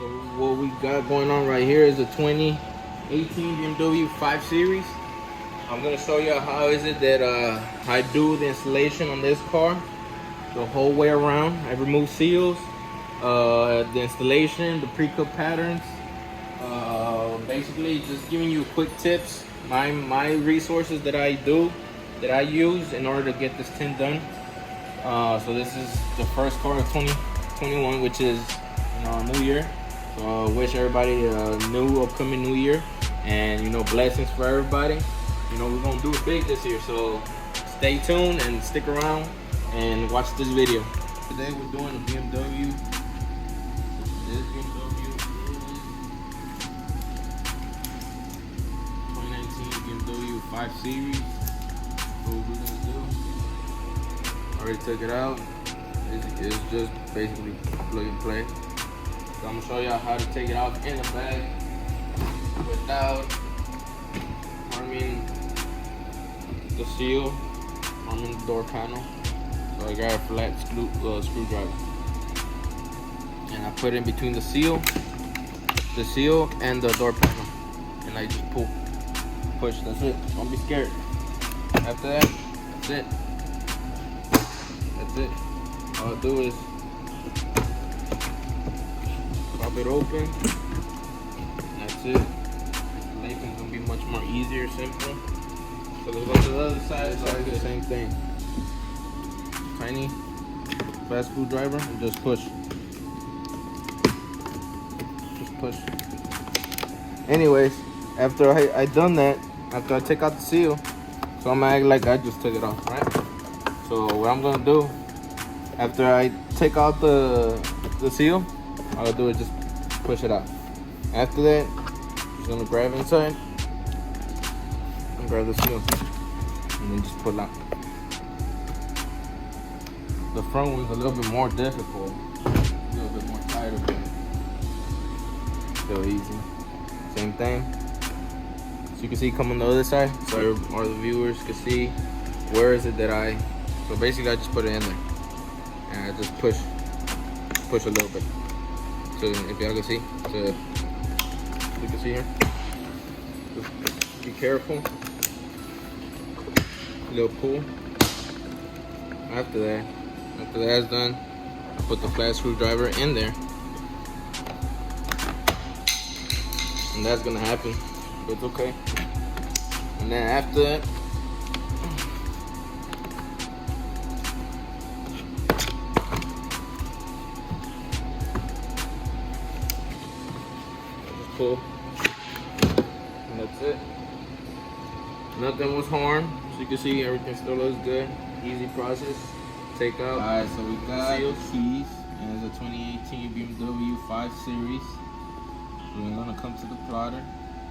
So what we got going on right here is a 2018 BMW 5 Series. I'm gonna show you how is it that I do the installation on this car the whole way around. I remove seals, the installation, the pre-cut patterns, basically just giving you quick tips, my resources that I use in order to get this tint done. So this is the first car of 2021, which is New Year. So I wish everybody a new upcoming New Year, and blessings for everybody. We're gonna do it big this year, so stay tuned and stick around and watch this video. Today we're doing a BMW. This BMW is 2019 BMW 5 Series. What we're gonna do? Already took it out. It's just basically plug and play. So I'm gonna show y'all how to take it out in the bag without harming the seal, harming the door panel. So I got a flat screwdriver, and I put it in between the seal and the door panel, and I just push. That's it. Don't be scared. After that, that's it. That's it. All I do is pop it open. That's it. Installation's gonna be much more easier, simple. So let's go to the other side. It's like the same thing. Tiny fast screwdriver and just push. Just push. Anyways, after I done that, after I take out the seal, so I'm gonna act like I just took it off, right? So what I'm gonna do, after I take out the seal, all I'll do is just push it out. After that, I'm just gonna grab inside and grab the seal, and then just pull out. The front one's a little bit more difficult, a little bit more tighter, but still easy. Same thing. So you can see come on the other side, so all the viewers can see where is it that so basically I just put it in there, and I just push a little bit. So if y'all can see, so you can see here, just be careful, little pull. After that's done, I put the flat screwdriver in there, and that's gonna happen, but it's okay. And then after that, pull, and that's it. Nothing was harmed. So you can see everything still looks good. Easy process. Take out. Alright, so we got the keys, and it's a 2018 BMW 5 Series. We're gonna come to the plotter,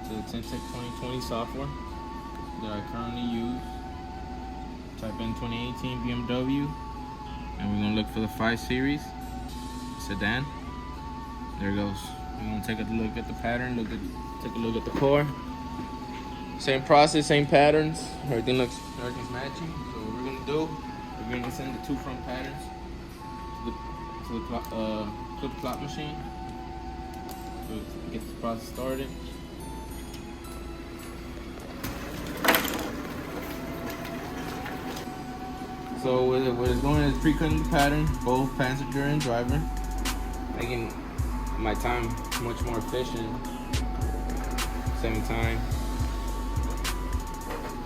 to the Tint 2020 software that I currently use. Type in 2018 BMW, and we're gonna look for the 5 Series sedan. There it goes. We're gonna take a look at the pattern, take a look at the car. Same process, same patterns. Everything's matching. So what we're gonna do, we're gonna send the two front patterns to the plot machine. So get this process started. So what it's doing is pre-cutting the pattern, both passenger and driver, making my time much more efficient. Same time.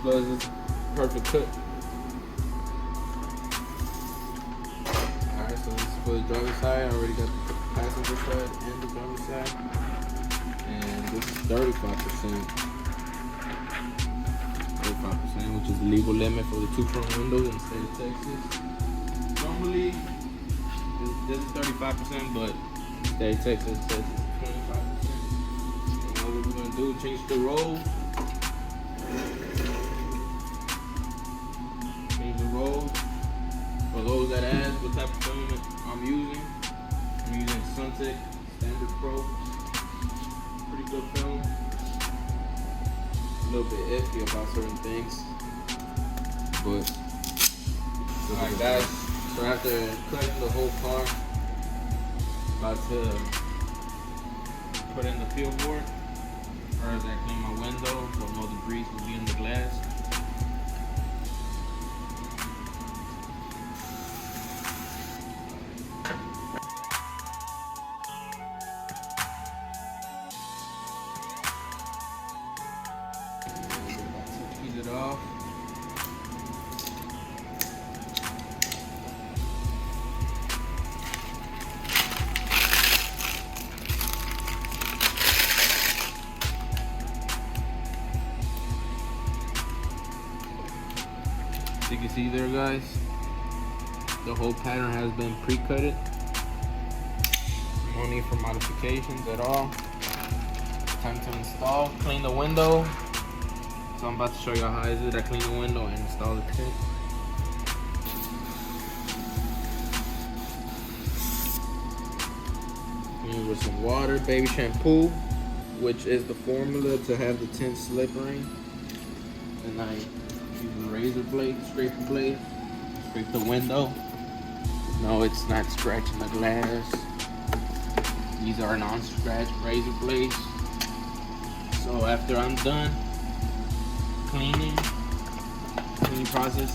Plus it's perfect cut. Alright, so this is for the driver's side. I already got the passenger side and the driver's side. And this is 35%. 35%, which is the legal limit for the two front windows in the state of Texas. Normally, this is 35%, but in the state of Texas it says it's 25%. And now what we're gonna do, change the roll. For those that ask what type of filament I'm using Suntech Standard Pro. Pretty good film. A little bit iffy about certain things, but alright guys, so after cutting the whole car, about to put in the peel board. First, I clean my window so no debris will be in the glass. Ease it off. As you can see there, guys, the whole pattern has been pre-cutted. No need for modifications at all. Time to install. Clean the window. So I'm about to show you how I do it. I clean the window and install the tint. Clean with some water, baby shampoo, which is the formula to have the tint slippery. And I use a razor blade, scraper blade, scrape the window. No, it's not scratching the glass. These are non-scratch razor blades. So after I'm done cleaning process,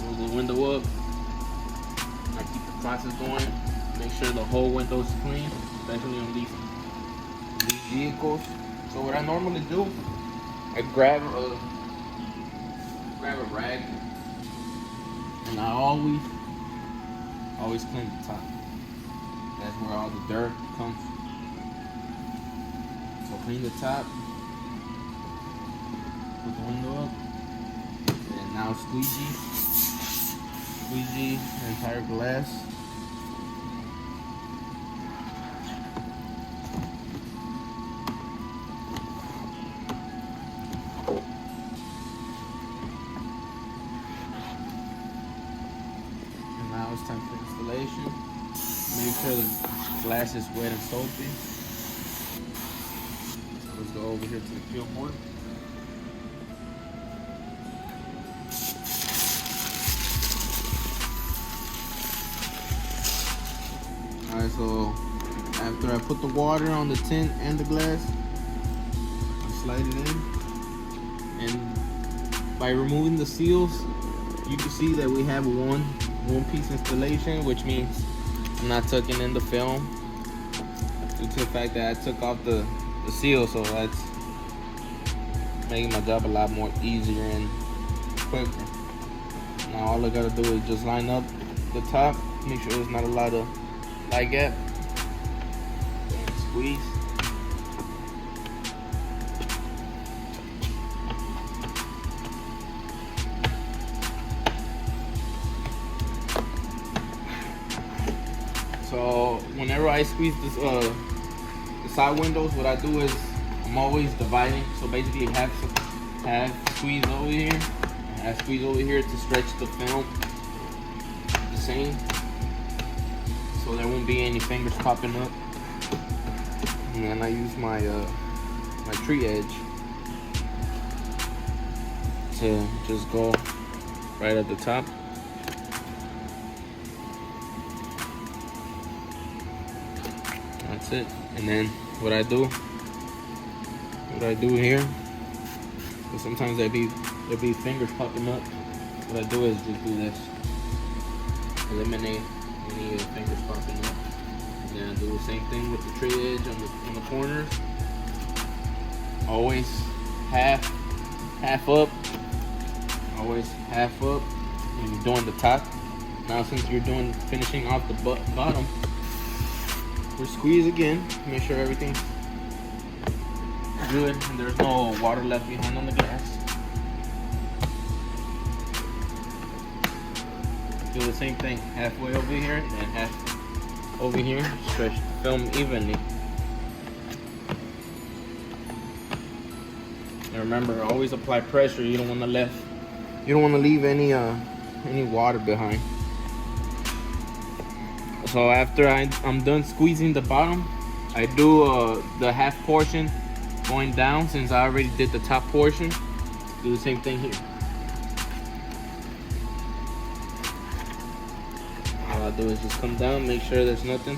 roll the window up. I keep the process going. Make sure the whole window is clean, especially on these vehicles. So what I normally do, I grab a rag, and I always clean the top. That's where all the dirt comes. So clean the top, put the window up, and now squeegee the entire glass. Now it's time for installation. Make sure the glass is wet and soapy. So let's go over here to the peel board. Alright, so after I put the water on the tint and the glass, I slide it in. And by removing the seals, you can see that we have one piece installation, which means I'm not tucking in the film due to the fact that I took off the seal, so that's making my job a lot more easier and quicker. Now all I gotta do is just line up the top, make sure there's not a lot of light gap, and squeeze. So whenever I squeeze this, the side windows, what I do is I'm always dividing. So basically half squeeze over here, and half squeeze over here to stretch the film the same, so there won't be any fingers popping up. And then I use my my tree edge to just go right at the top. That's it. And then what I do here, because sometimes there'll be fingers popping up. What I do is just do this, eliminate any fingers popping up. And then I do the same thing with the tree edge on the corners. Always half up. Always half up when you're doing the top. Now since you're finishing off the bottom, we squeeze again, make sure everything's good and there's no water left behind on the glass. Do the same thing, halfway over here and then half over here. Stretch the film evenly. And remember, always apply pressure. You don't want to leave any water behind. So after I'm done squeezing the bottom, I do the half portion going down, since I already did the top portion. Do the same thing here. All I do is just come down, make sure there's nothing.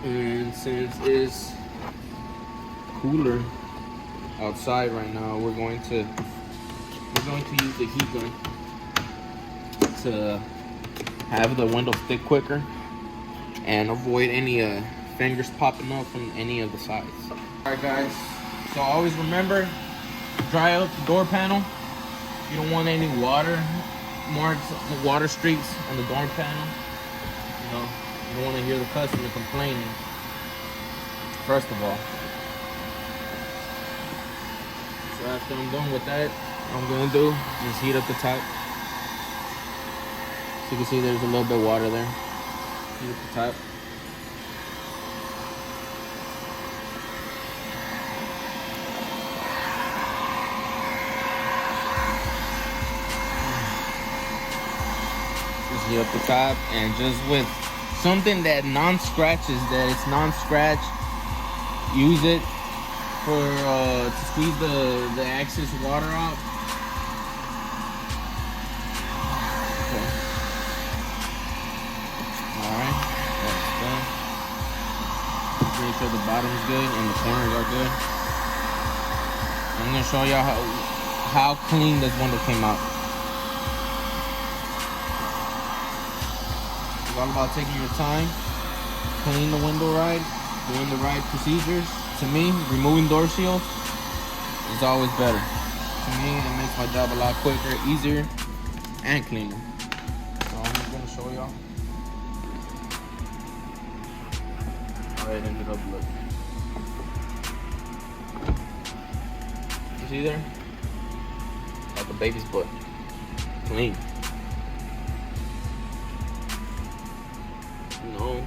And since it's cooler outside right now, we're going to use the heat gun to have the window stick quicker and avoid any fingers popping up from any of the sides. Alright guys, so always remember, dry out the door panel. You don't want any water marks, water streaks on the door panel. You know, you don't want to hear the customer complaining, first of all. So after I'm done with that, what I'm gonna do is heat up the top. So you can see there's a little bit of water there. Heat up the top. Just heat up the top, and just with something that non-scratches, that it's non-scratch, use it for to squeeze the excess water out. Okay. Alright, that's done. Make sure the bottom's good and the corners are good. I'm gonna show y'all how clean this window came out. It's all about taking your time, cleaning the window right, doing the right procedures. To me, removing door seals is always better. To me, it makes my job a lot quicker, easier, and cleaner. So I'm just gonna show y'all how it ended up looking. You see there? Like a baby's butt. Clean. No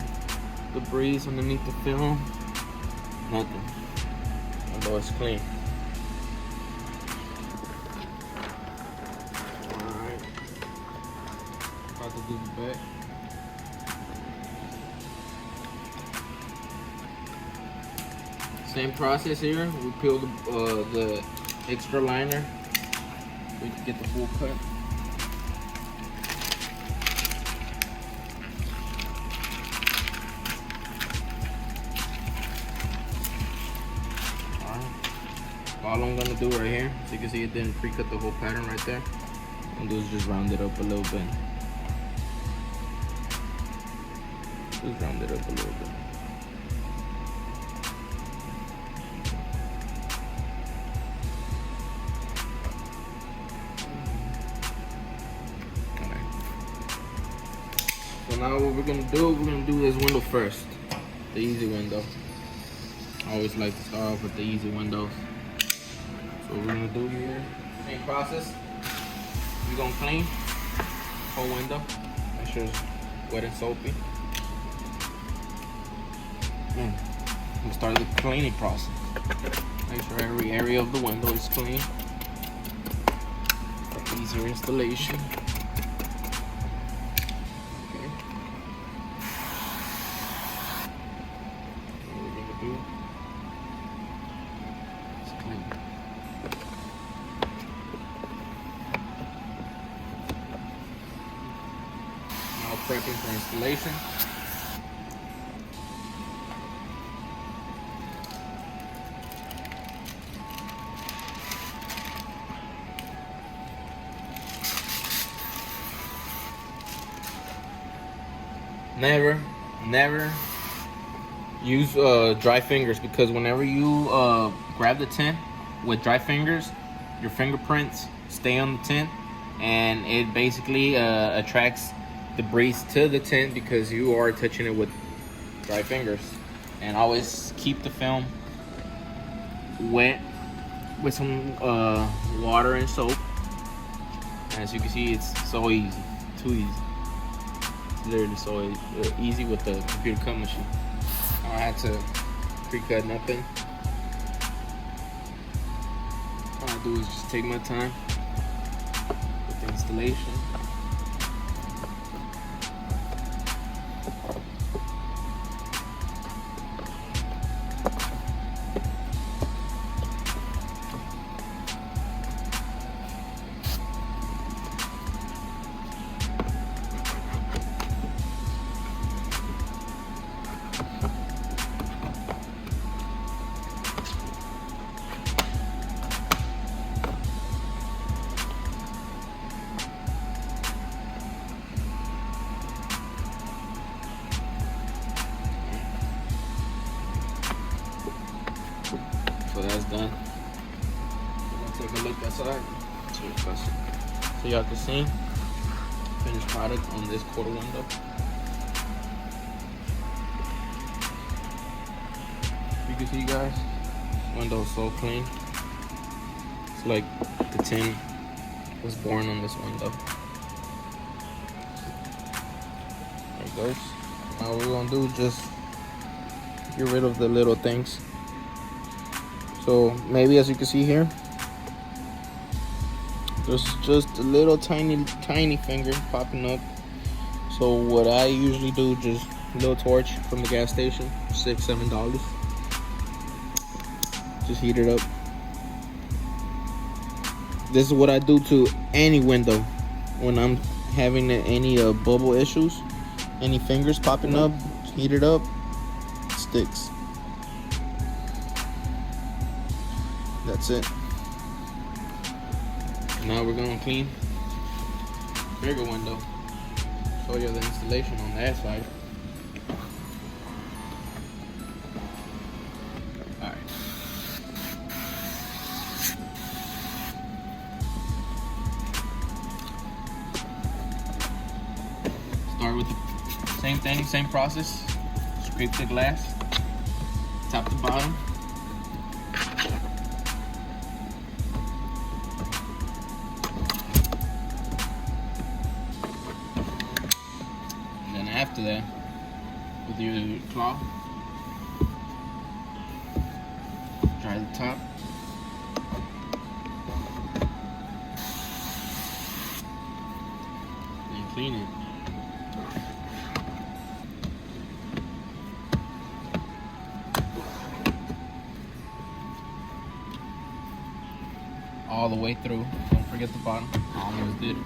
debris underneath the film. Nothing. Although it's clean. Alright. About to do the back. Same process here. We peel the extra liner. We can get the full cut. All I'm gonna do right here, so you can see it didn't pre-cut the whole pattern right there. What I'm gonna do is just round it up a little bit. Just round it up a little bit. Alright. So now what we're gonna do this window first. The easy window. I always like to start off with the easy windows. So what we're gonna do here, same process. We're gonna clean whole window. Make sure it's wet and soapy. I'm gonna start the cleaning process. Make sure every area of the window is clean for easier installation. Okay. What we're gonna do is clean. Prepping for installation. Never use dry fingers, because whenever you grab the tint with dry fingers, your fingerprints stay on the tint, and it basically attracts debris to the tint because you are touching it with dry fingers. And always keep the film wet with some water and soap. And as you can see, it's so easy, too easy. It's literally so easy with the computer cut machine. I don't have to pre-cut nothing. All I do is just take my time with the installation. Take a look outside so y'all can see finished product on this quarter window. You can see, guys, this window is so clean. It's like the tin was born on this window. There it goes. Now what we're gonna do is just get rid of the little things. So maybe, as you can see here, there's just a little tiny finger popping up. So what I usually do, just a little torch from the gas station, $6-7. Just heat it up. This is what I do to any window when I'm having any bubble issues, any fingers popping up. Heat it up, it sticks. That's it. Now we're gonna clean bigger window. Show you the installation on that side. Alright. Start with the same thing, same process. Scrape the glass, top to bottom. After that, with your cloth, dry the top. And clean it. All the way through. Don't forget the bottom. I almost did.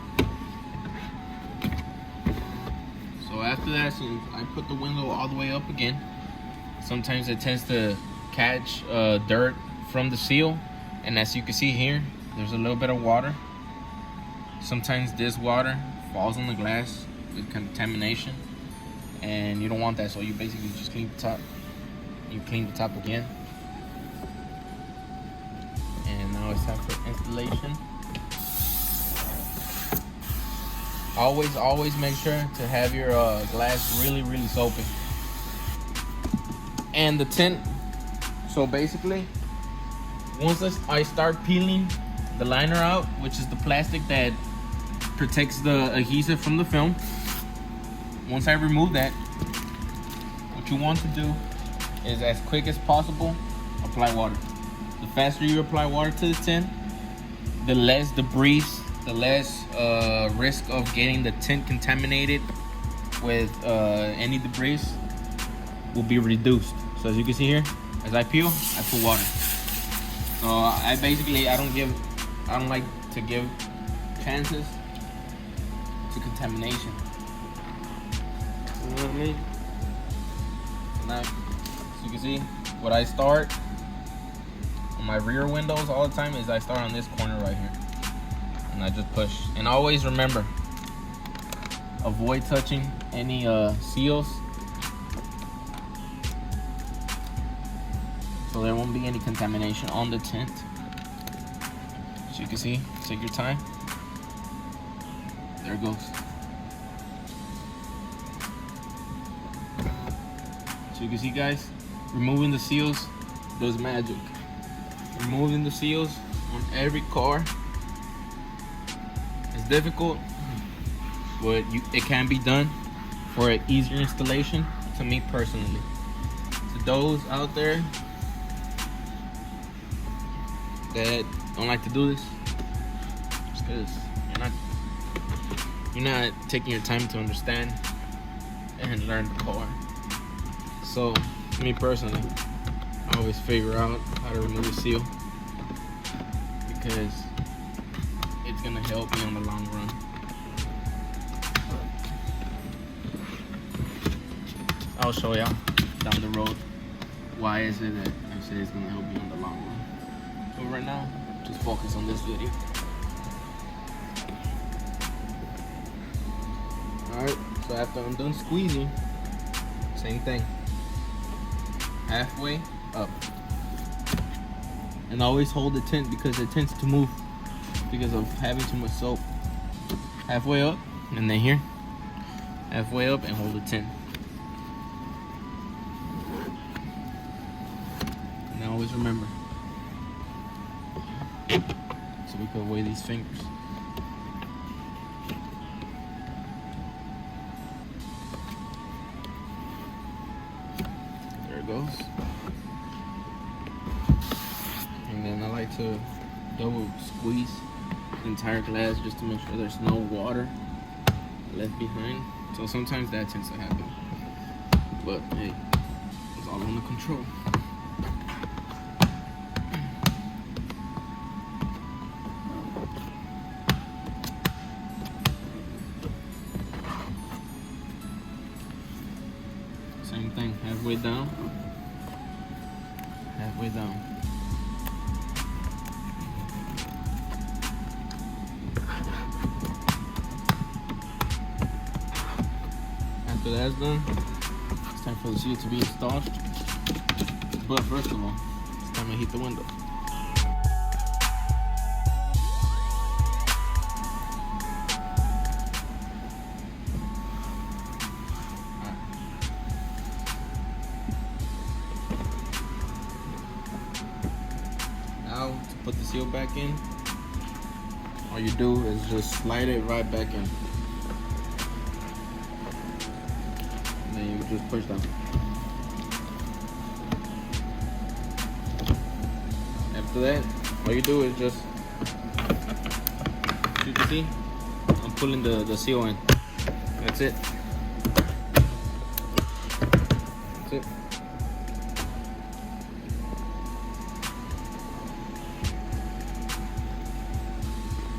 So after that, since I put the window all the way up again, sometimes it tends to catch dirt from the seal, and as you can see here, there's a little bit of water. Sometimes this water falls on the glass with contamination, and you don't want that, so you basically just clean the top. You clean the top again, and now it's time for installation. Always make sure to have your glass really soapy. And the tint. So basically, once I start peeling the liner out, which is the plastic that protects the adhesive from the film, once I remove that, what you want to do is, as quick as possible, apply water. The faster you apply water to the tint, the less debris, the less risk of getting the tint contaminated with any debris will be reduced. So as you can see here, as I peel, I put water. So I don't like to give chances to contamination. You know what I mean? So now, as you can see, what I start on my rear windows all the time is I start on this corner right here. And I just push. And always remember, avoid touching any seals, so there won't be any contamination on the tint. As you can see, take your time. There it goes. So you can see, guys, removing the seals does magic. Removing the seals on every car is difficult, but it can be done for an easier installation, to me personally. To those out there that don't like to do this, it's because you're not taking your time to understand and learn the car. So me personally, I always figure out how to remove the seal, because it's gonna help me on the long run. I'll show y'all down the road why is it that I say it's gonna help me on the long run. But right now, just focus on this video. Alright, so after I'm done squeezing, same thing. Halfway up. And always hold the tint because it tends to move because of having too much soap. Halfway up, and then here. Halfway up and hold the tint. And always remember. So we can weigh these fingers. There it goes. And then I like to double squeeze the entire glass just to make sure there's no water left behind. So sometimes that tends to happen. But hey, it's all under control. Same thing, halfway down. Halfway down. After that's done, it's time for the seal to be installed. But first of all, it's time to heat the window. Now, to put the seal back in, all you do is just slide it right back in. And then you just push down. After that, all you do is just, as you can see, I'm pulling the seal in. That's it. That's it.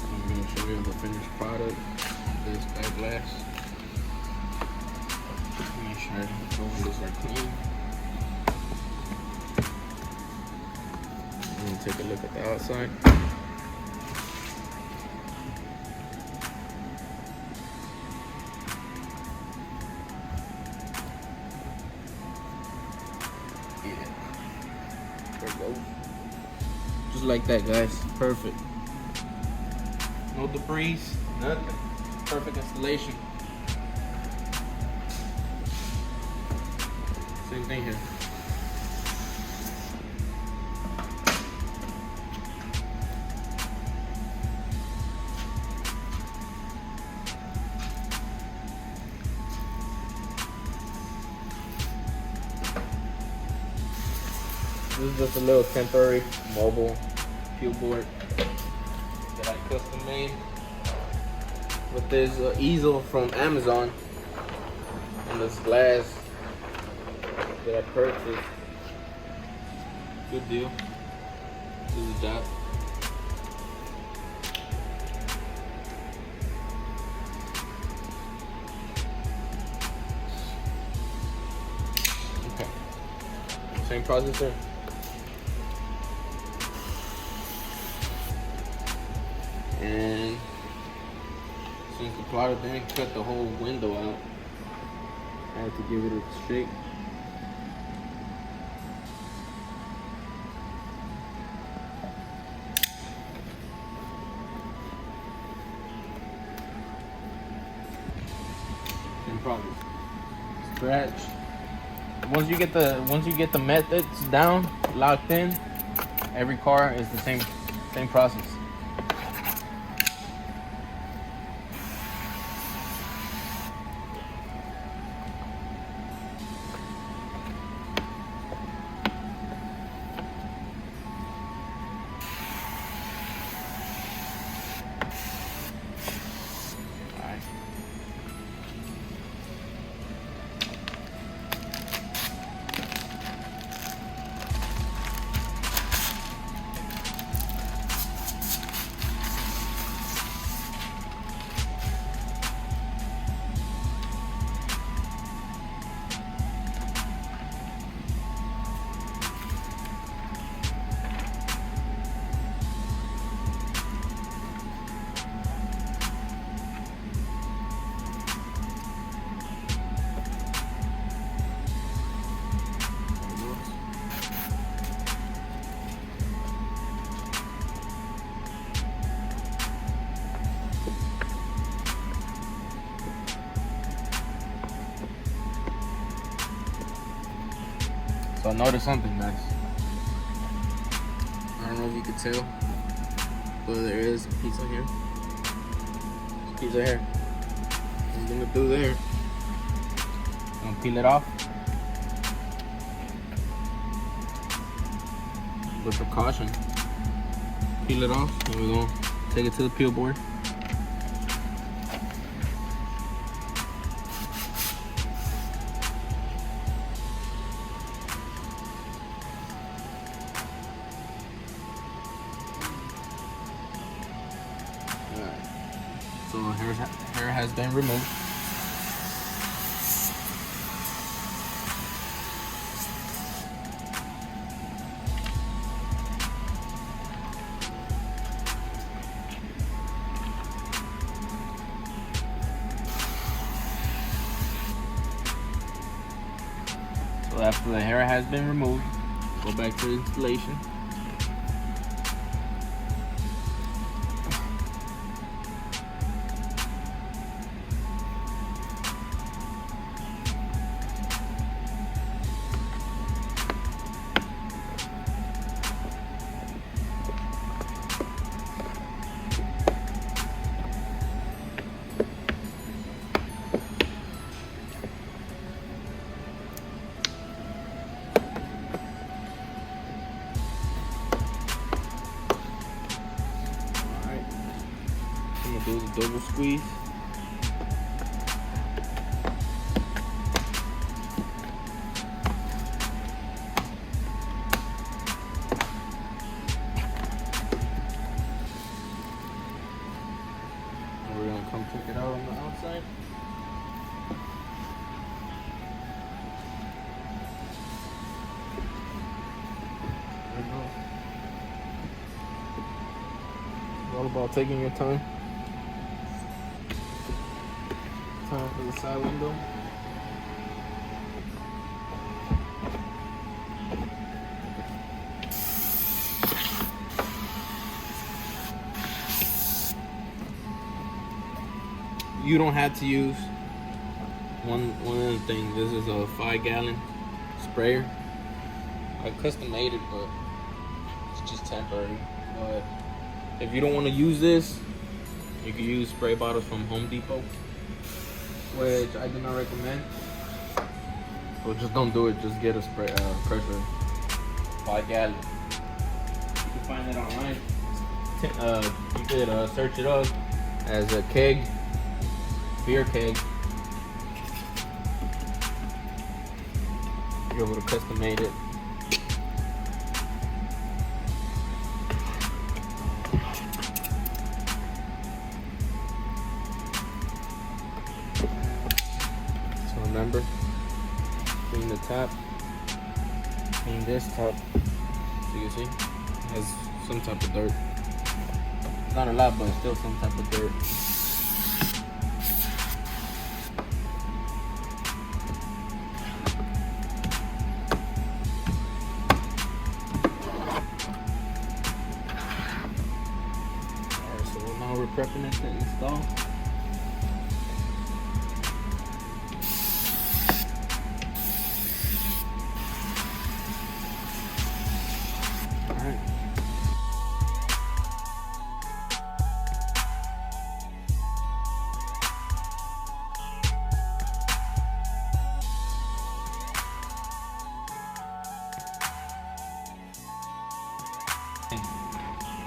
I'm going to show you the finished product. This back glass. Make sure the windows are clean. And take a look at the outside. Yeah. There it goes. Just like that, guys. Perfect. No debris, nothing. Perfect installation. Same thing here. This is just a little temporary mobile peel board that I custom made with this easel from Amazon and this glass that I purchased. Good deal. This is the job. Okay. Same process there. And since the plotter didn't cut the whole window out, I had to give it a shake. Same problem. Scratch. Once you get the methods down, locked in, every car is the same process. So notice something, guys. I don't know if you can tell, but there is a piece of hair. There's a piece of hair. What I'm gonna do there, I'm gonna peel it off with precaution. Peel it off, and we're gonna take it to the peel board. So hair has been removed. So after the hair has been removed, go back to the installation. I'm gonna do the double squeeze. And we're gonna come check it out on the outside. There we go. It's all about taking your time. Time for the side window. You don't have to use one other thing. This is a 5-gallon sprayer. I custom made it, but it's just temporary. But if you don't want to use this, you can use spray bottles from Home Depot, which I do not recommend. So just don't do it. Just get a spray pressure 5-gallon. You can find it online. You could search it up as a keg, beer keg. You're able to custom made it. Remember, clean the top, clean this top, so you see, it has some type of dirt. Not a lot, but still some type of dirt. Alright, so now we're prepping it to install.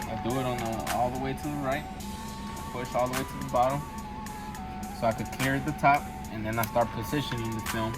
I do it on all the way to the right, push all the way to the bottom, so I could clear the top, and then I start positioning the film.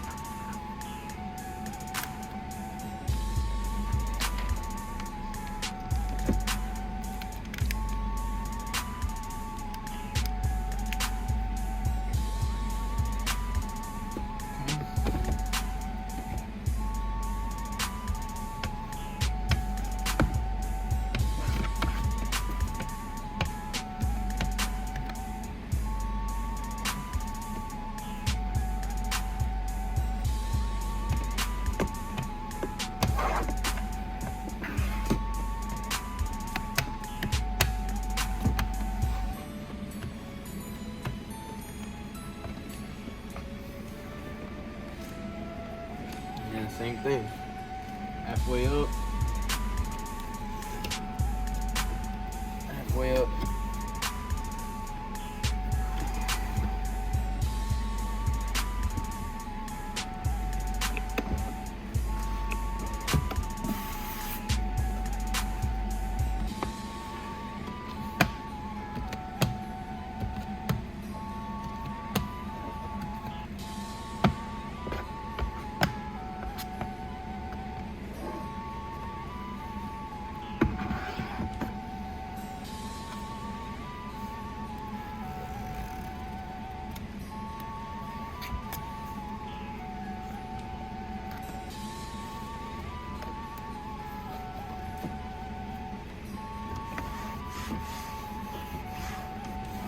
Same thing. Halfway up. Halfway up.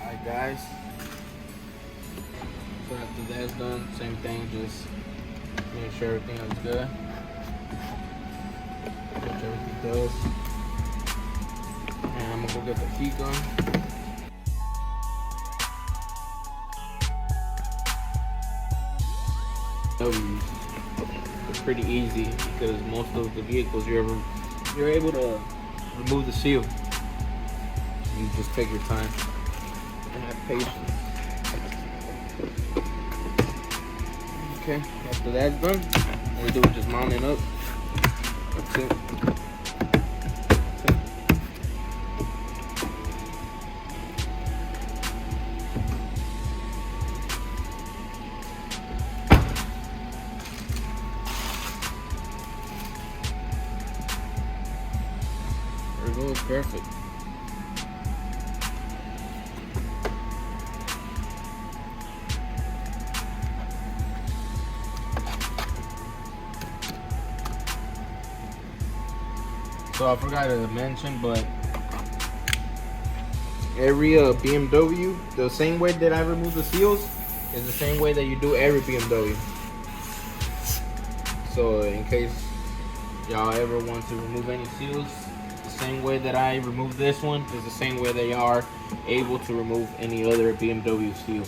Alright guys, so after that's done, same thing, just make sure everything looks good. Make sure everything does. And I'm gonna go get the heat gun. It's pretty easy because most of the vehicles you're able to remove the seal. You just take your time and have patience. Okay, after that's done, all we do is just mount it up. That's it. There it goes, perfect. So I forgot to mention, but every BMW, the same way that I remove the seals is the same way that you do every BMW. So in case y'all ever want to remove any seals, the same way that I remove this one is the same way that y'all are able to remove any other BMW seal.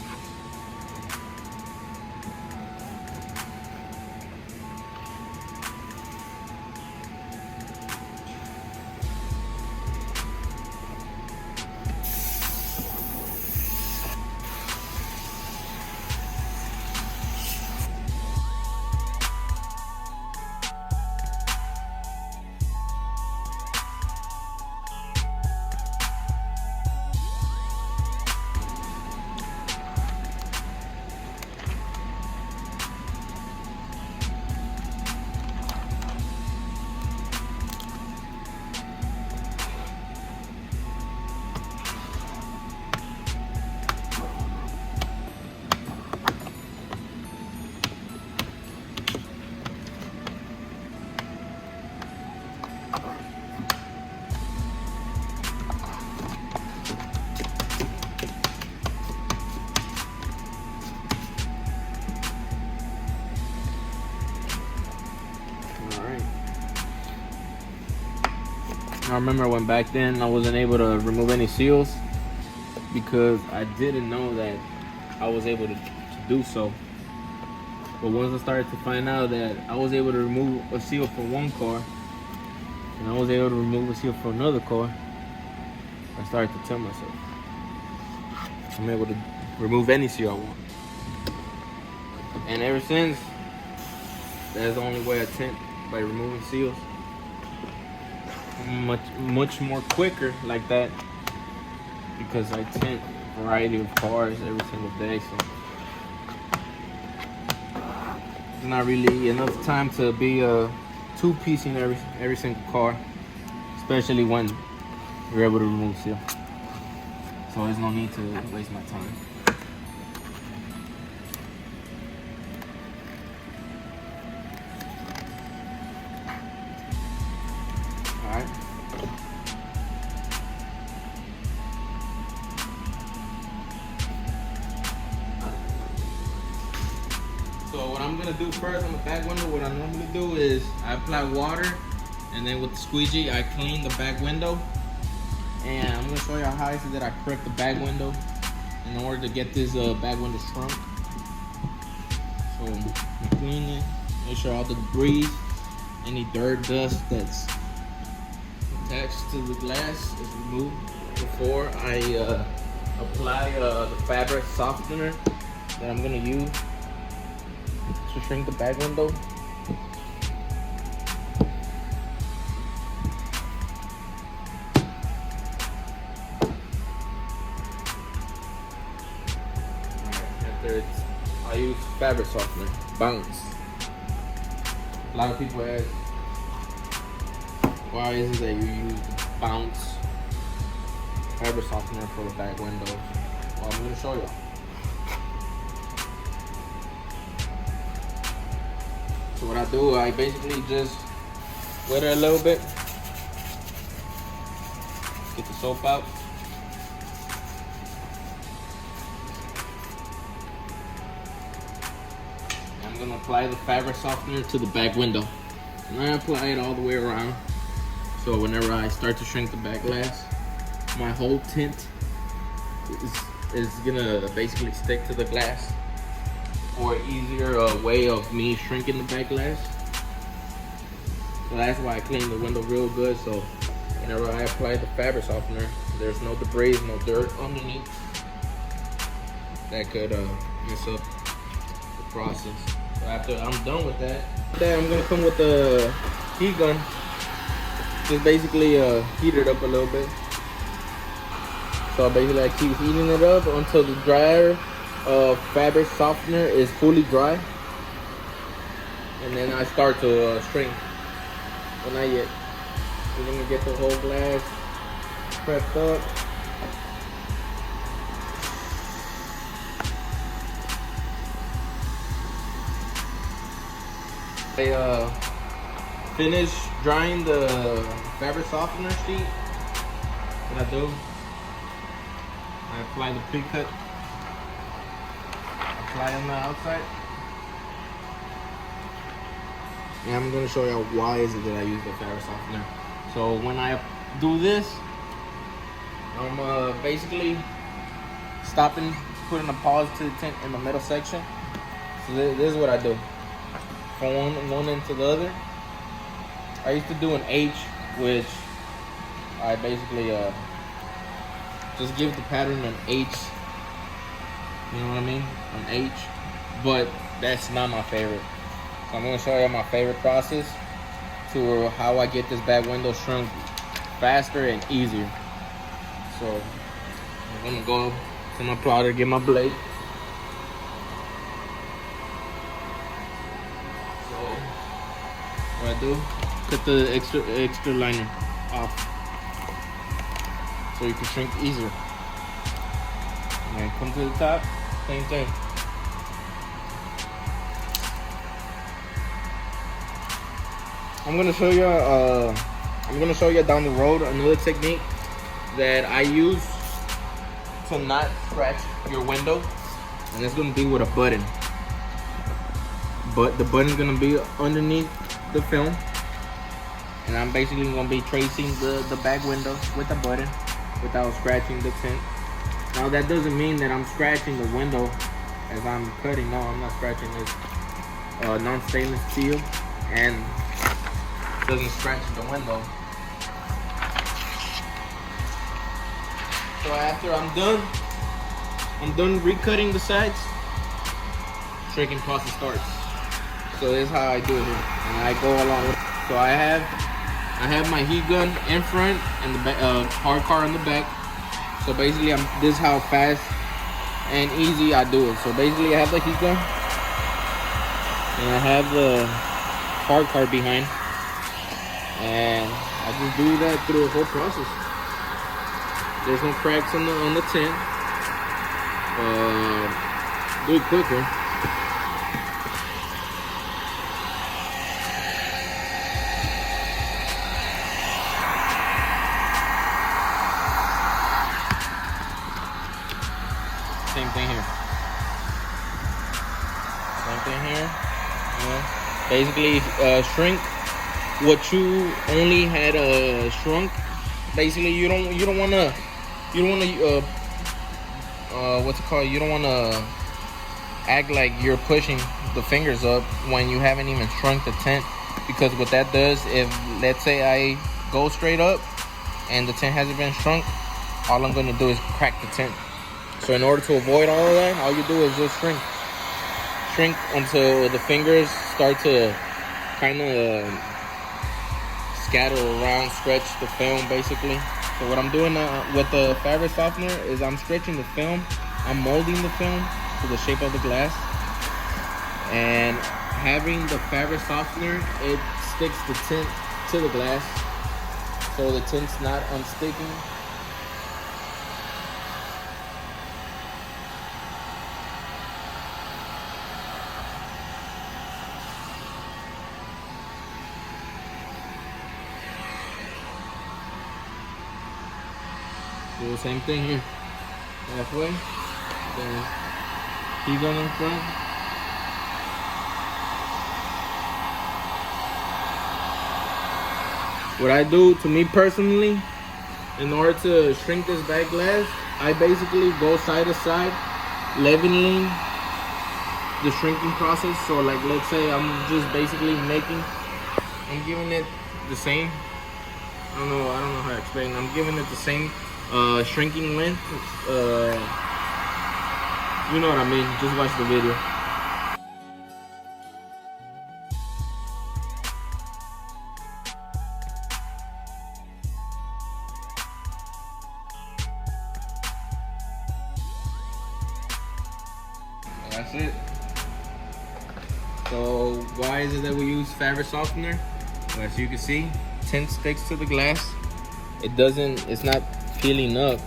I remember when back then I wasn't able to remove any seals because I didn't know that I was able to do so. But once I started to find out that I was able to remove a seal for one car and I was able to remove a seal for another car, I started to tell myself, I'm able to remove any seal I want. And ever since, that's the only way I tint, by removing seals. Much more quicker like that because I tint a variety of cars every single day, so there's not really enough time to be two-piecing every single car, especially when you're able to remove seal. So there's no need to waste my time. Alright. So what I'm gonna do first on the back window, what I normally do is I apply water and then with the squeegee I clean the back window. And I'm gonna show you how is it that I correct the back window in order to get this back window shrunk. So I clean it, make sure all the debris any dirt, dust that's attached to the glass is removed before I apply the fabric softener that I'm gonna use to shrink the back window. I use fabric softener, Bounce. A lot of people ask, why is it that you use Bounce fabric softener for the back windows? Well, I'm going to show y'all. So what I do, I basically just wet it a little bit, get the soap out. I'm gonna apply the fabric softener to the back window. And I apply it all the way around. So whenever I start to shrink the back glass, my whole tint is gonna basically stick to the glass, for an easier way of me shrinking the back glass. So that's why I clean the window real good, so whenever I apply the fabric softener, there's no debris, no dirt underneath that could mess up the process. So after I'm done with that, I'm gonna come with the heat gun. Just basically heat it up a little bit. So basically I keep heating it up until the dryer fabric softener is fully dry. And then I start to shrink. But not yet. We're gonna get the whole glass prepped up. I finish drying the fabric softener sheet. What I do, I apply the Precut. Apply on the outside. And I'm going to show you why is it that I use the fabric softener. So when I do this, I'm basically stopping, putting a pause to the tint in the middle section. So this is what I do. From one end to the other. I used to do an H, which I basically just give the pattern an H. You know what I mean? An H. But that's not my favorite. So I'm going to show you my favorite process to how I get this back window shrunk faster and easier. So I'm going to go to my plotter, get my blade. What I do, cut the extra liner off so you can shrink easier. And then come to the top, same thing. I'm gonna show you down the road another technique that I use to not scratch your window, and it's gonna be with a button. But the button's gonna be underneath the film, and I'm basically gonna be tracing the back window with the button without scratching the tint. Now that doesn't mean that I'm scratching the window as I'm cutting. No, I'm not scratching this non-stainless steel, and it doesn't scratch the window. So after I'm done recutting the sides, shrinking process starts. So this is how I do it here, and I go along with it. So I have my heat gun in front and the hard car in the back. So basically, this is how fast and easy I do it. So basically, I have the heat gun and I have the hard car behind, and I just do that through the whole process. There's no cracks on the tint. Do it quicker. Same thing here. Same thing here. You know, basically, shrink what you only had shrunk. Basically, you don't wanna what's it called? You don't wanna act like you're pushing the fingers up when you haven't even shrunk the tint. because what that does, if let's say I go straight up and the tint hasn't been shrunk, all I'm gonna do is crack the tint. So in order to avoid all of that, all you do is just shrink until the fingers start to kind of scatter around, stretch the film basically. So what I'm doing with the fabric softener is I'm stretching the film, I'm molding the film to the shape of the glass, and having the fabric softener, it sticks the tint to the glass, so the tint's not unsticking. Do the same thing here, halfway, then keep going in front. What I do, to me personally, in order to shrink this back glass, I basically go side to side, leveling the shrinking process. So like, let's say I'm just basically I'm giving it the same, I don't know how to explain. I'm giving it the same shrinking length. You know what I mean, just watch the video. That's it. So why is it that we use fabric softener? Well, as you can see, tint sticks to the glass. It's not peeling up,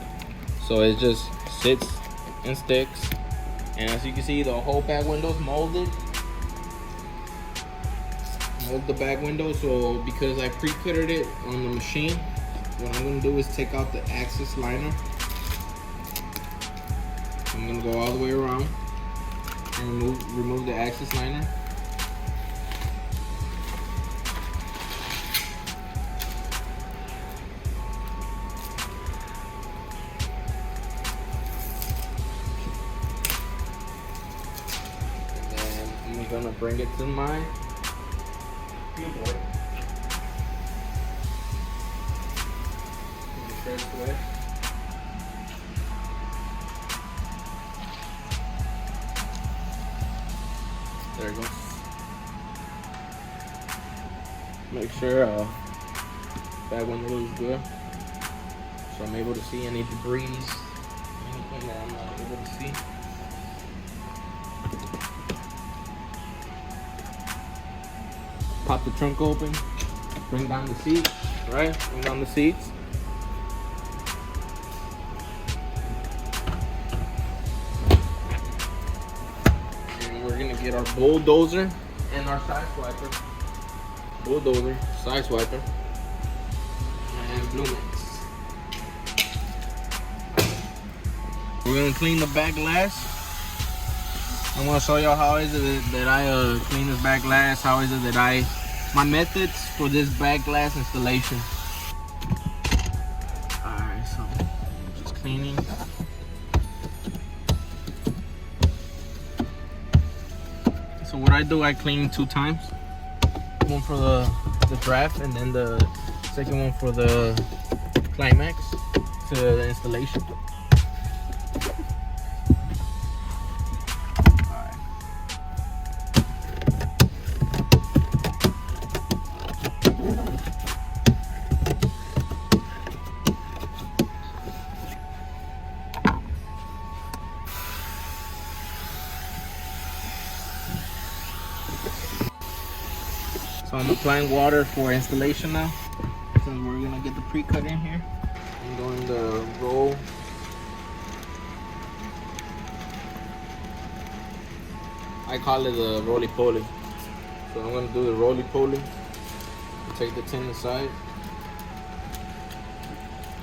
so it just sits and sticks. And as you can see, the whole back window's molded. Mold the back window. So because I pre-cutted it on the machine, what I'm gonna do is take out the axis liner. I'm gonna go all the way around and remove the axis liner. I'm gonna bring it to my keyboard. First way. There it goes. Make sure back window is good, so I'm able to see any debris, anything that I'm not able to see. Pop the trunk open, bring down the seats, right? Bring down the seats. And we're gonna get our bulldozer and our side swiper. Bulldozer, side swiper, and blue mix. We're gonna clean the back glass. I'm gonna show y'all how is it that I clean this back glass, how is it that my methods for this back glass installation. Alright, so just cleaning. So what I do, I clean 2 times. One for the draft and then the second one for the climax to the installation. So I'm applying water for installation now, since we're gonna get the pre-cut in here. I'm doing the roll. I call it the roly-poly. So I'm gonna do the roly-poly. Take the tint inside.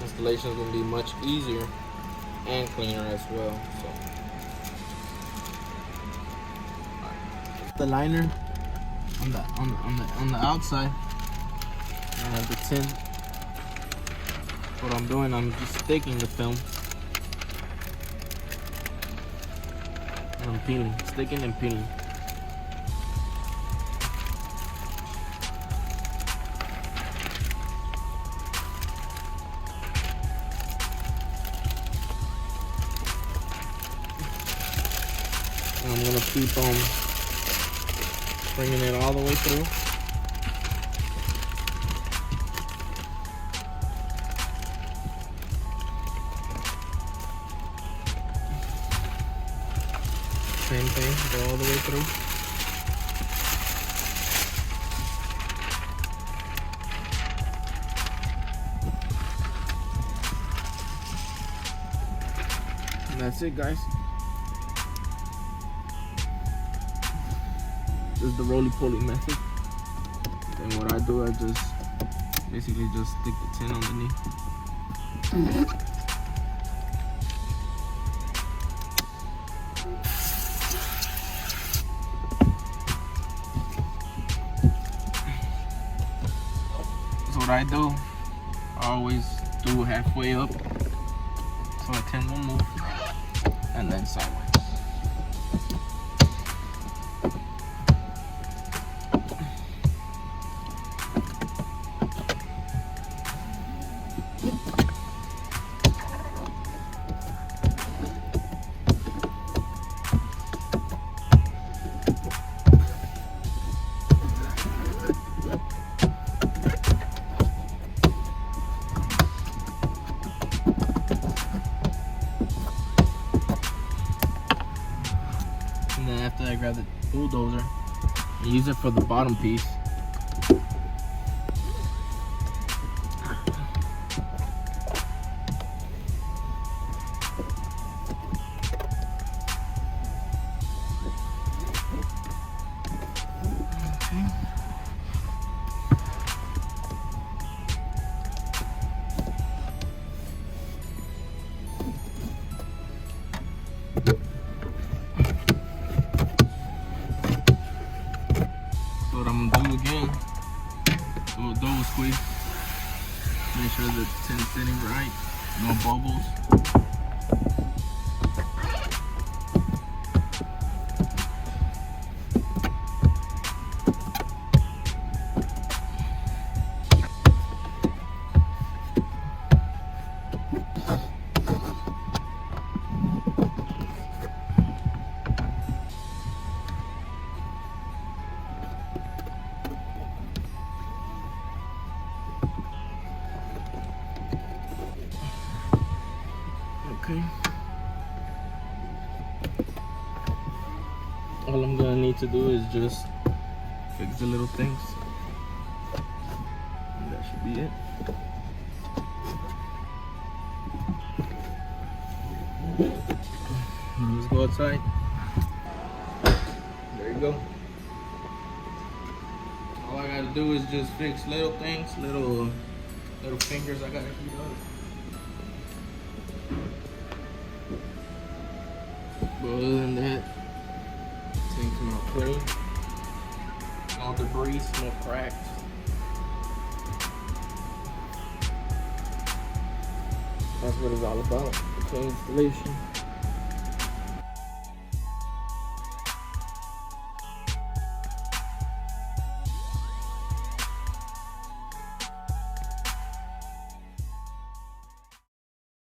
Installation is gonna be much easier and cleaner as well. So the liner on the outside, and the tint. What I'm doing, I'm just sticking the film. And I'm peeling, sticking and peeling. And I'm gonna keep bringing it all the way through. Same thing, go all the way through. And that's it, guys. This is the roly-poly method. And what I do, I just basically just stick the tin underneath. So what I do, I always do halfway up so the tin will move, and then sideways. And then after I grab the bulldozer and use it for the bottom piece. What I'm gonna do again, a little double squeeze, make sure the tin's sitting right, no bubbles. Okay. All I'm gonna need to do is just fix the little things. And that should be it. Let's go outside. There you go. All I gotta do is just fix little things, little fingers I gotta heat up. But other than that, things come out clean. No debris, no cracks. That's what it's all about. The clean installation.